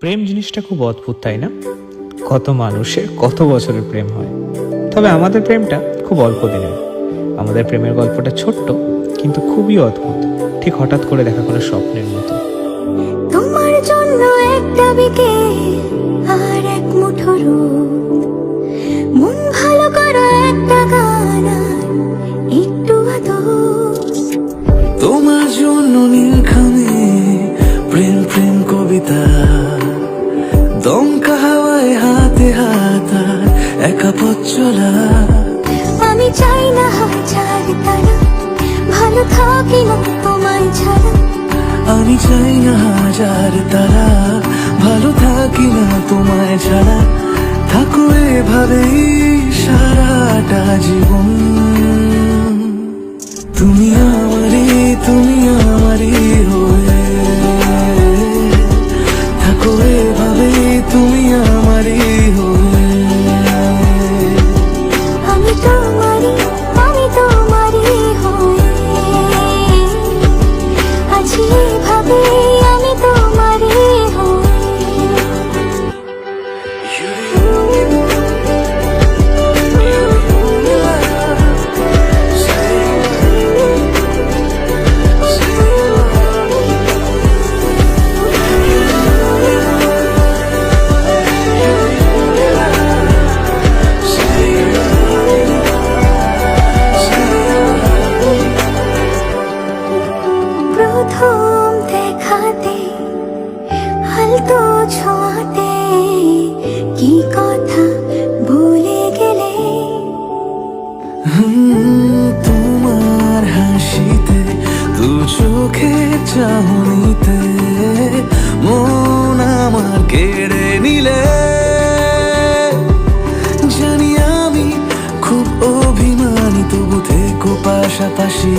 প্রেম জিনিসটা খুব অদ্ভুত, তাই না? কত মানুষের কত বছরের প্রেম হয়, তবে আমাদের প্রেমটা খুব অল্প দিনের। আমাদের প্রেমের গল্পটা ছোট্ট কিন্তু খুবই অদ্ভুত, ঠিক হঠাৎ করে দেখা কোনো স্বপ্নের মতো। তোমার জন্য একটা বিকেল আর এক মুঠো রোদ, মন ভালো করা একটা গান আর একটু আদর। তোমার জন্য নীলখামে প্রেম প্রেম কবিতা, দমকা হাওয়ায় হাতে হাত আর একা পথ চলা। আমি চাই না হাজার তারা, ভালো থাকি না তোমায় ছাড়া। আমি চাই না হাজার তারা, ভালো থাকি না তোমায় ছাড়া। থাকো এভাবেই সারাটা জীবন। তুমি আমারই হয়ে থাকো এভাবেই, তুমি আমারই হয়ে। আমি তোমারই হয়ে আছি এভাবে, আমি তোমারই হয়ে। প্রথম দেখাতে হালতো ছোঁয়াতে কি কথা ভুলে গেলে। তোমার হাসিতে, দু চোখের চাহনিতে মন আমার কেড়ে নিলে। জানি আমি খুব অভিমানী, তবু থেকো পাশাপাশি।